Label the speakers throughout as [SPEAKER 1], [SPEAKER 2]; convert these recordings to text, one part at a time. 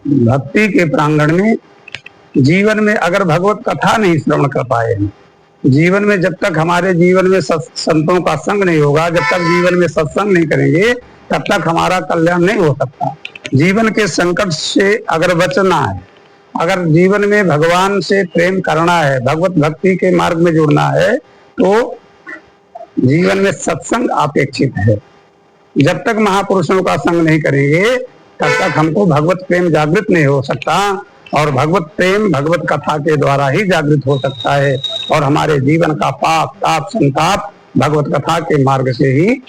[SPEAKER 1] भक्ति के प्रांगण में जीवन में अगर भगवत कथा नहीं श्रवण कर पाए, जीवन में जब तक हमारे जीवन में संतों का संग नहीं होगा, जब तक जीवन में सत्संग नहीं करेंगे, तब तक हमारा कल्याण नहीं हो सकता। जीवन के संकट से अगर बचना है, अगर जीवन में भगवान से प्रेम करना है, भगवत भक्ति के मार्ग में जुड़ना है, तो जीवन में सत्संग अपेक्षित है। जब तक महापुरुषों का संग नहीं करेंगे, तब तक हमको भगवत प्रेम जागृत नहीं हो सकता, और भगवत प्रेम भगवत कथा के द्वारा ही जागृत हो सकता है, और हमारे जीवन का पाप ताप संताप भगवत कथा के मार्ग से ही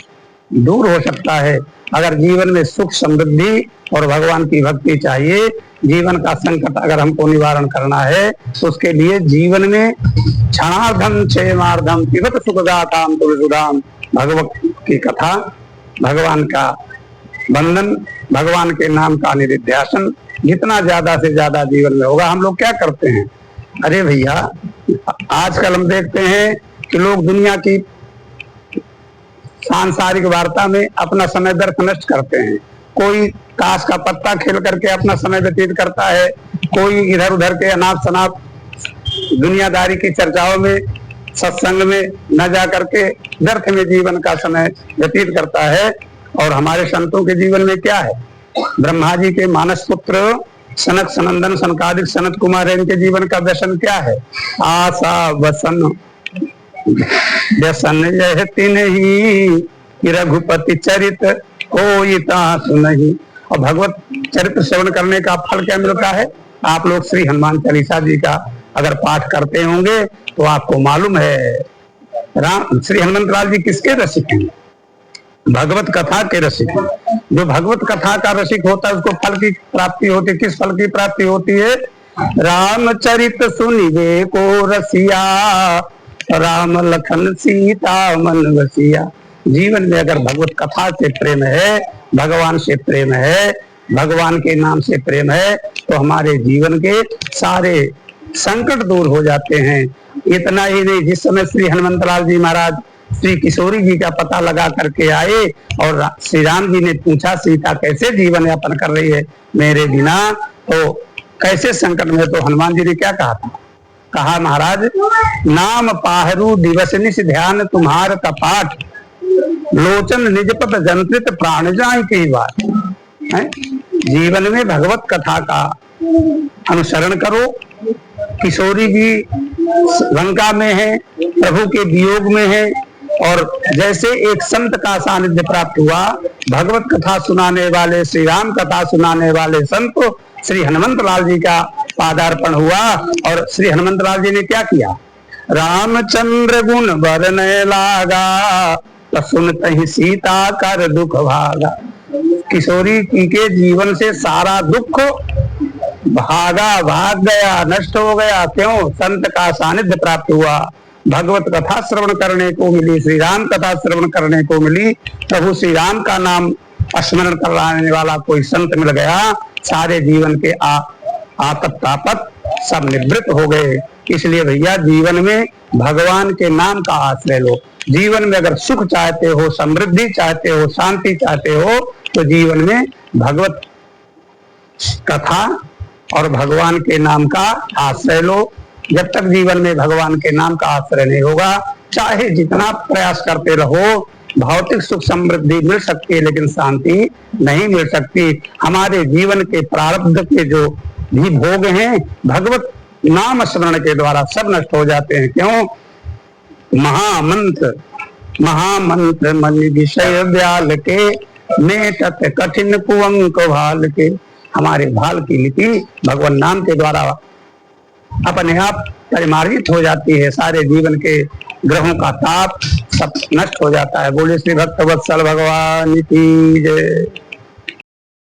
[SPEAKER 1] दूर हो सकता है। अगर जीवन में सुख समृद्धि और भगवान की भक्ति चाहिए, जीवन का संकट अगर हमको निवारण करना है, तो उसके लिए जीवन में क्षणार्धम क्षेमार्धम पिबत सुखदाताम तुलसीदाम, भगवत की कथा, भगवान का बंधन, भगवान के नाम का निधिध्यासन जितना ज्यादा से ज्यादा जीवन में होगा। हम लोग क्या करते हैं, अरे भैया आजकल हम देखते हैं कि लोग दुनिया की सांसारिक वार्ता में अपना समय व्यर्थ नष्ट करते हैं। कोई ताश का पत्ता खेल करके अपना समय व्यतीत करता है, कोई इधर उधर के अनाप शनाप दुनियादारी की चर्चाओं में, सत्संग में न जा करके व्यर्थ में जीवन का समय व्यतीत करता है। और हमारे संतों के जीवन में क्या है, ब्रह्मा जी के मानस पुत्र सनक सनंदन सनकादिक सनत कुमार, इनके जीवन का व्यसन क्या है, आशा वसन व्यसन यह तिन्ही रघुपति चरित कोई तासु नहीं। और भगवत चरित्र श्रवण करने का फल क्या मिलता है, आप लोग श्री हनुमान चालीसा जी का अगर पाठ करते होंगे तो आपको मालूम है, श्री हनुमंत लाल जी किसके रसिक हैं, भगवत कथा के रसिक। जो भगवत कथा का रसिक होता है उसको फल की प्राप्ति होती है। किस फल की प्राप्ति होती है, रामचरित सुनिवे को रसिया, राम लखन सीता मन बसिया। जीवन में अगर भगवत कथा से प्रेम है, भगवान से प्रेम है, भगवान के नाम से प्रेम है, तो हमारे जीवन के सारे संकट दूर हो जाते हैं। इतना ही नहीं, जिस समय श्री हनुमंत लाल जी महाराज श्री किशोरी जी का पता लगा करके आए और श्री राम जी ने पूछा सीता कैसे जीवन यापन कर रही है मेरे बिना, तो कैसे संकट में, तो हनुमान जी ने क्या कहा था, कहा महाराज नाम पाहरू दिवस निश ध्यान तुम्हार कपाट, लोचन निजपत जंत्रित प्राण जाय की बात है। जीवन में भगवत कथा का अनुसरण करो। किशोरी जी लंका में है, प्रभु के वियोग में है, और जैसे एक संत का सानिध्य प्राप्त हुआ, भगवत कथा सुनाने वाले, श्री राम कथा सुनाने वाले संत श्री हनुमंत लाल जी का पादार्पण हुआ। और श्री हनुमंत लाल जी ने क्या किया, रामचंद्र गुण बरने लागा, तो सुनते ही सीता कर दुख भागा। किशोरी जी के जीवन से सारा दुख भाग गया, नष्ट हो गया। क्यों, संत का सानिध्य प्राप्त हुआ, भगवत कथा श्रवण करने को मिली, श्री राम कथा श्रवण करने को मिली, प्रभु श्री राम का नाम स्मरण कराने वाला कोई संत मिल गया, सारे जीवन के आतप तापत सब निवृत्त हो गए। इसलिए भैया जीवन में भगवान के नाम का आश्रय लो। जीवन में अगर सुख चाहते हो, समृद्धि चाहते हो, शांति चाहते हो, तो जीवन में भगवत कथा और भगवान के नाम का आश्रय लो। जब तक जीवन में भगवान के नाम का आश्रय नहीं होगा, चाहे जितना प्रयास करते रहो, भौतिक सुख समृद्धि मिल सकती है लेकिन शांति नहीं मिल सकती। हमारे जीवन के प्रारब्ध के जो भी भोग हैं, भगवत नाम स्मरण के द्वारा सब नष्ट हो जाते हैं। क्यों, महामंत्र मन विषय व्याल के, मेटत कठिन कुअंक भाल के। हमारे भाल की लिपि भगवान नाम के द्वारा अपने आप परिमार्जित हो जाती है, सारे जीवन के ग्रहों का ताप सब नष्ट हो जाता है। बोले श्री भक्त वत्सल भगवान की जय।